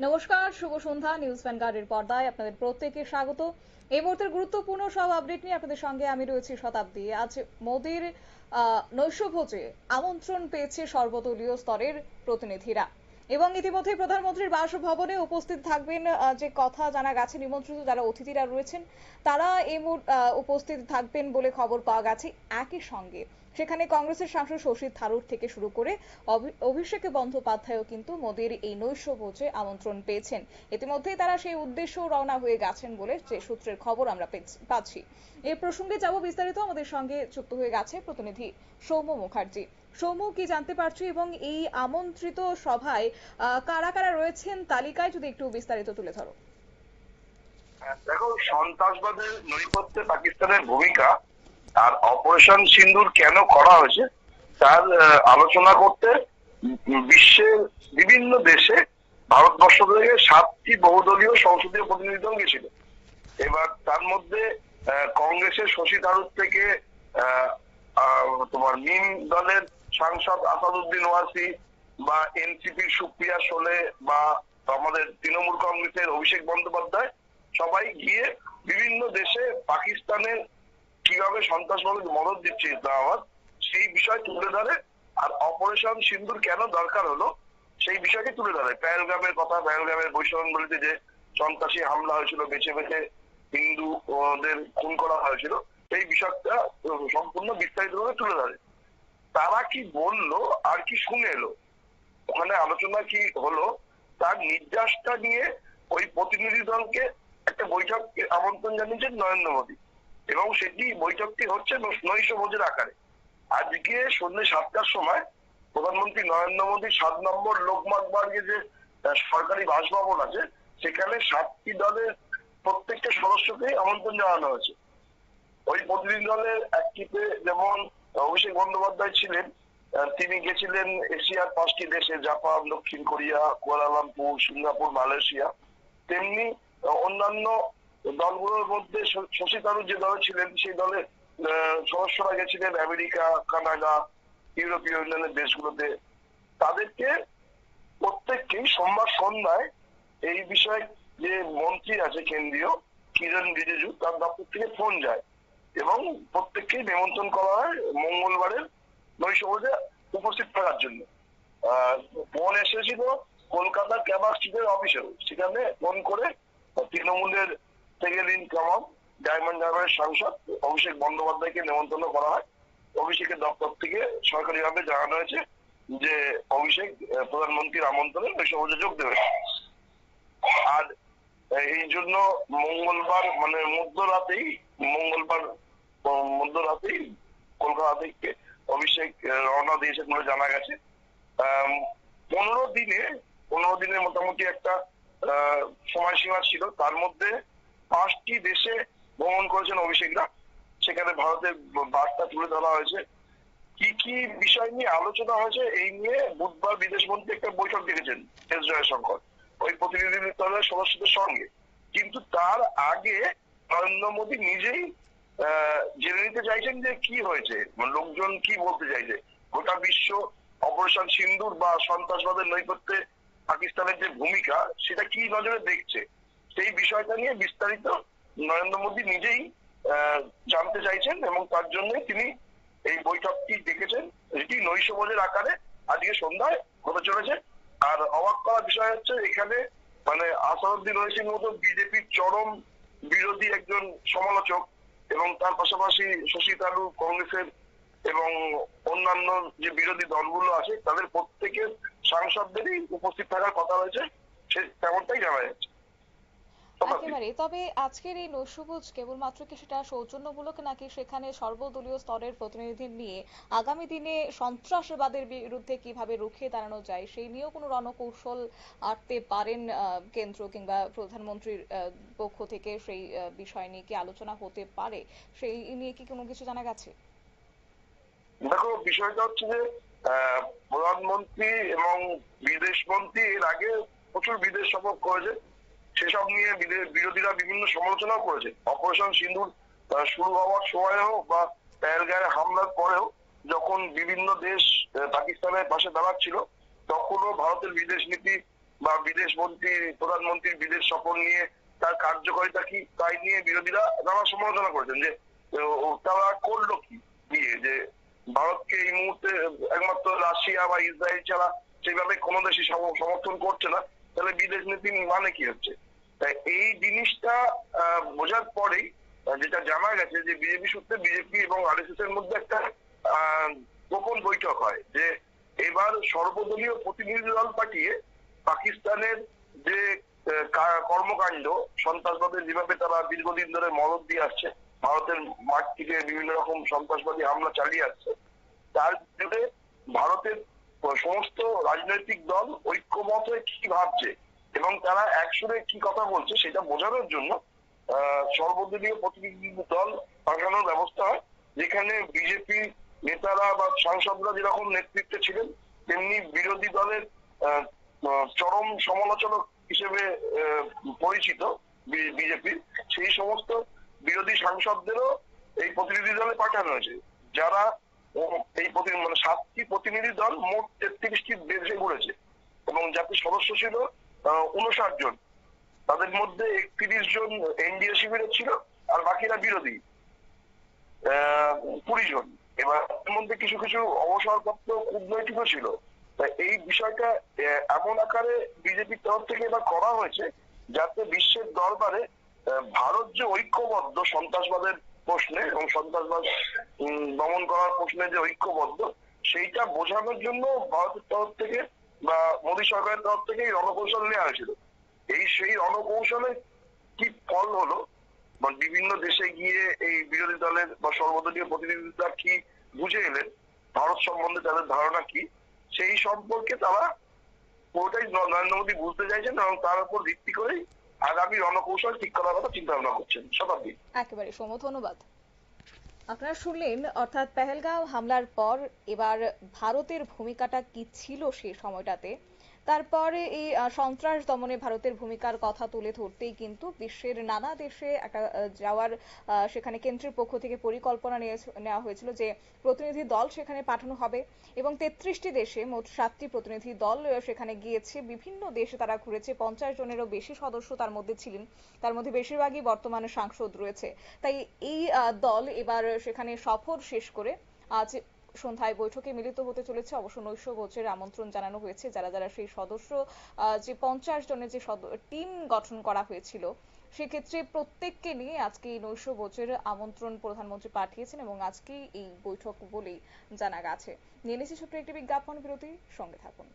নমস্কার, শুভ সন্ধ্যা। নিউজ ভ্যানগার্ডের পর্দায় আপনাদের প্রত্যেককে স্বাগত। এই মুহূর্তের গুরুত্বপূর্ণ সব আপডেট নিয়ে আপনাদের সঙ্গে আমি রয়েছি শতাব্দী। আজ মোদির নৈশভোজে আমন্ত্রণ পেয়েছে সর্বদলীয় স্তরের প্রতিনিধিরা এবং ইতিমধ্যে প্রধানমন্ত্রীর বাসভবনে উপস্থিত থাকবেন যে কথা জানা গেছে। নিমন্ত্রিত যারা অতিথিরা রয়েছেন তারা এই উপস্থিত থাকবেন বলে খবর পাওয়া গেছে। একই সঙ্গে সেখানে কংগ্রেসের সাংসদ শশী থারুর থেকে শুরু করে অভিষেক বন্দ্যোপাধ্যায়ও কিন্তু মোদির এই নৈশভোজে আমন্ত্রণ পেয়েছেন। ইতিমধ্যেই তারা সেই উদ্দেশ্যেও রওনা হয়ে গেছেন বলে যে সূত্রের খবর আমরা পাচ্ছি। এই প্রসঙ্গে যাব বিস্তারিত। আমাদের সঙ্গে যুক্ত হয়ে গেছে প্রতিনিধি সৌম্য মুখার্জি। সৌম্য, কি জানতে পারছি এবং এই আমন্ত্রিত সভায় কারা কারা রয়েছেন তালিকায় যদি একটু বিস্তারিত তুলে ধরো। দেখো, সন্ত্রাসবাদের নৈপথ্যে পাকিস্তানের ভূমিকা আর অপারেশন সিন্দুর কেন করা হয়েছে তার আলোচনা করতে বিশ্বের বিভিন্ন দেশে ভারতবর্ষ থেকে 7টি বহুদলীয় সংসদীয় প্রতিনিধি দল গেছিল। এবার তার মধ্যে কংগ্রেসের শশী থারুর থেকে তোমার মিম দলের সাংসদ আসাদুদ্দিন ওয়াসি বা এনসিপির সুপ্রিয়া সোলে বা আমাদের তৃণমূল কংগ্রেসের অভিষেক বন্দ্যোপাধ্যায় সবাই গিয়ে বিভিন্ন দেশে পাকিস্তানের কিভাবে সন্ত্রাসবাদকে মদত দিচ্ছে ইসলামাবাদ সেই বিষয় তুলে ধরে, আর অপারেশন সিন্দুর কেন দরকার হলো সেই বিষয়কে তুলে ধরে। পেহেলগামের কথা, পেহেলগামের বৈষম্যবলিতে যে সন্ত্রাসী হামলা হয়েছিল, বেছে বেছে হিন্দুদের খুন করা হয়েছিল, সেই বিষয়টা সম্পূর্ণ বিস্তারিতভাবে তুলে ধরে। তারা কি বললো আর কি শুনে এলো, ওখানে আলোচনা কি হলো তার নির্যাসটা নিয়ে ওই প্রতিনিধি দলকে একটা বৈঠক আমন্ত্রণ জানিয়েছেন নরেন্দ্র মোদী, এবং সেটি বৈঠকটি হচ্ছে নৈশভোজের আকারে। আজকে সন্ধ্যে 7টার সময় প্রধানমন্ত্রী নরেন্দ্র মোদী 7 নম্বর লোকমাত বার্গে যে সরকারি বাসভবন আছে সেখানে 7টি দলের প্রত্যেকটা সদস্যকে আমন্ত্রণ জানানো হয়েছে। ওই প্রতিনিধি দলের একটিতে যেমন অভিষেক বন্দ্যোপাধ্যায় ছিলেন, তিনি গেছিলেন এশিয়ার 5টি দেশে, জাপান, দক্ষিণ কোরিয়া, কুয়ালালামপুর, সিঙ্গাপুর, মালয়েশিয়া। তেমনি অন্যান্য দলগুলোর মধ্যে শশী থারুর যে দলে ছিলেন সেই দলে সদস্যরা গেছিলেন আমেরিকা, কানাডা, ইউরোপীয় ইউনিয়নের দেশগুলোতে। তাদেরকে প্রত্যেককেই সোমবার সন্ধ্যায় এই বিষয়ে যে মন্ত্রী আছে কেন্দ্রীয় কিরণ রিজিজু, তার দপ্তর থেকে ফোন যায় এবং প্রত্যেককেই নিমন্ত্রণ করা হয় মঙ্গলবারের নৈশভোজে উপস্থিত থাকার জন্য। ফোন এসেছিল কলকাতার ক্যাবাক চিফের অফিসেও, সেখানে ফোন করে তৃণমূলের সেকেলিন কামাম ডায়মন্ড হারবারের সাংসদ অভিষেক বন্দ্যোপাধ্যায়কে নেমন্তন্ন করা হয়। অভিষেকের দপ্তর থেকে সরকারিভাবে জানানো হয়েছে যে অভিষেক প্রধানমন্ত্রীর আমন্ত্রণে নৈশভোজে যোগ দেবে। আর এই জন্য মঙ্গলবার মানে মধ্যরাতেই কলকাতা থেকে অভিষেক রওনা দিয়েছেন বলে জানা গেছে। 15 দিনে মোটামুটি একটা সময়সীমা ছিল, তার মধ্যে 5টি দেশে ভ্রমণ করেছেন অভিষেকরা। সেখানে ভারতের বার্তা তুলে ধরা হয়েছে। কি কি বিষয় নিয়ে আলোচনা হয়েছে এই নিয়ে বুধবার বিদেশমন্ত্রী একটা বৈঠক ডেকেছেন এস জয়শঙ্কর ওই প্রতিনিধি দলের সদস্যদের সঙ্গে। কিন্তু তার আগে নরেন্দ্র মোদী নিজেই জেনে নিতে চাইছেন যে কি হয়েছে, লোকজন কি বলতে চাইছে, গোটা বিশ্ব অপারেশন সিন্দুর বা সন্ত্রাসবাদের নৈপথ্যে পাকিস্তানের যে ভূমিকা সেটা কি নজরে দেখছে, সেই বিষয়টা নিয়ে বিস্তারিত নরেন্দ্র মোদী নিজেই জানতে চাইছেন এবং তার জন্য তিনি এই বৈঠকটি ডেকেছেন। এটি নৈশভোজের আকারে আজকে সন্ধ্যায় হতে চলেছে। আর অবাক করার বিষয় হচ্ছে এখানে মানে আসাদুদ্দিন ওয়াইসির মতো বিজেপির চরম বিরোধী একজন সমালোচক এবং তার পাশাপাশি শশী থারুর কংগ্রেসের এবং অন্যান্য যে বিরোধী দলগুলো আছে তাদের প্রত্যেকের সাংসদদেরই উপস্থিত থাকার কথা রয়েছে, সে তেমনটাই জানা যাচ্ছে। একেবারে। তবে আজকের এই নৈশভোজ কেবলমাত্র কি সেটা সৌজন্যমূলক, নাকি সেখানে সর্বদলীয় স্তরের প্রতিনিধি নিয়ে আগামী দিনে সন্ত্রাসবাদের বিরুদ্ধে কিভাবে রুখে দাঁড়ানো যায় সেই নিয়েও কোনো রণকৌশল আঁটতে পারেন কেন্দ্র কিংবা প্রধানমন্ত্রীর পক্ষ থেকে, সেই বিষয় নিয়ে কি আলোচনা হতে পারে, সেই নিয়ে কি কোনো কিছু জানা গেছে? দেখো, বিষয়টা হচ্ছে যে প্রধানমন্ত্রী এবং বিদেশ মন্ত্রী এর আগে প্রচুর বিদেশ সফর করেছে, সেসব নিয়ে বিরোধীরা বিভিন্ন সমালোচনাও করেছে। অপারেশন সিন্দুর শুরু হওয়ার সময়ও বা পেহেলগাঁওয়ে হামলার পরেও যখন বিভিন্ন দেশ পাকিস্তানের পাশে দাঁড়াচ্ছিল তখনও ভারতের বিদেশ নীতি বা বিদেশ মন্ত্রী, প্রধানমন্ত্রীর বিদেশ সফর নিয়ে তার কার্যকারিতা কি, তাই নিয়ে বিরোধীরা নানা সমালোচনা করেছেন যে তারা করলো কি দিয়ে, যে ভারতকে এই মুহূর্তে একমাত্র রাশিয়া বা ইসরায়েল ছাড়া সেভাবে কোনো দেশই সমর্থন করছে না, তাহলে বিদেশ নীতি মানে কি হচ্ছে। তাই এই জিনিসটা বোঝার পরেই যেটা জানা গেছে যে বিজেপি সূত্রে বিজেপি এবং আরএসএস এর মধ্যে একটা গোপন বৈঠক হয় যে এবার সর্বদলীয় প্রতিনিধি দল পাঠিয়ে পাকিস্তানের যে কর্মকাণ্ড, সন্ত্রাসবাদের যেভাবে তারা দীর্ঘদিন ধরে মদত দিয়ে আসছে, ভারতের মাঠ থেকে বিভিন্ন রকম সন্ত্রাসবাদী হামলা চালিয়ে আসছে, তার বিরুদ্ধে ভারতের সমস্ত রাজনৈতিক দল ঐক্যমত হয়ে কি ভাবছে এবং তারা একসুরে কি কথা বলছে সেটা বোঝানোর জন্য সর্বদলীয় প্রতিনিধি দল পাঠানোর ব্যবস্থা হয়, যেখানে বিজেপি নেতারা বা সাংসদরা যেরকম নেতৃত্বে ছিলেন, তেমনি বিরোধী দলের চরম সমালোচক হিসেবে পরিচিত বিজেপির সেই সমস্ত বিরোধী সাংসদদেরও এই প্রতিনিধি দলে পাঠানো হয়েছে, যারা এই মানে 7টি প্রতিনিধি দল মোট 33টি দেশে ঘুরেছে এবং যাতে সদস্য ছিল 59 জন। তাদের মধ্যে 31 জন এনডিএ শিবিরের ছিল আর বাকিরা বিরোধী 20 জন। এবার এর মধ্যে কিছু কিছু অবসরপ্রাপ্ত কূটনৈতিকও ছিল। তাই এই বিষয়টা এমন আকারে বিজেপির তরফ থেকে এবার করা হয়েছে যাতে বিশ্বের দরবারে ভারত যে ঐক্যবদ্ধ সন্ত্রাসবাদের প্রশ্নে এবং সন্ত্রাসবাদ দমন করার প্রশ্নে যে ঐক্যবদ্ধ, সেইটা বোঝানোর জন্য ভারতের তরফ থেকে বা মোদী সরকারের তরফ থেকে এই রণকৌশল নেওয়া হয়েছিল। সেই রণকৌশলে কি ফল হলো, বিভিন্ন দেশে গিয়ে এই বিরোধী দলের বা সর্বদলীয় প্রতিনিধিরা কি বুঝে এলেন, ভারত সম্বন্ধে তাদের ধারণা কি, সেই সম্পর্কে তারা পুরোটাই নরেন্দ্র মোদী বুঝতে চাইছেন এবং তার উপর ভিত্তি করেই আগামী রণকৌশল ঠিক করার কথা চিন্তা ভাবনা করছেন। শতাব্দী। একেবারে সৌম্য, ধন্যবাদ। আপনারা শুনলেন, অর্থাৎ পেহেলগাঁও হামলার পর এবার ভারতের ভূমিকাটা কি ছিল সেই সময়টাতে, তারপরে এই সন্ত্রাস দমনে ভারতের ভূমিকার কথা তুলে ধরতেই কিন্তু বিশ্বের নানা দেশে একটা যাওয়ার সেখানে কেন্দ্রের পক্ষ থেকে পরিকল্পনা নেওয়া হয়েছিল যে প্রতিনিধি দল সেখানে পাঠানো হবে এবং 33টি দেশে মোট 7টি প্রতিনিধি দল সেখানে গিয়েছে। বিভিন্ন দেশে তারা ঘুরেছে, 50 জনেরও বেশি সদস্য তার মধ্যে ছিলেন, তার মধ্যে বেশিরভাগই বর্তমানে সাংসদ রয়েছে। তাই এই দল এবার সেখানে সফর শেষ করে আজ সন্ধ্যায় বৈঠকে মিলিত হতে চলেছে। অবশ্য নৈশভোজের আমন্ত্রণ জানানো হয়েছে। যারা যারা সেই সদস্য, যে 50 জনের যে টিম গঠন করা হয়েছিল, সেক্ষেত্রে প্রত্যেককে নিয়ে আজকে এই নৈশভোজের আমন্ত্রণ প্রধানমন্ত্রী পাঠিয়েছেন এবং আজকেই এই বৈঠক বলেই জানা গেছে। নিয়ে নিচ্ছি ছোট্ট একটি বিজ্ঞাপন বিরতি, সঙ্গে থাকুন।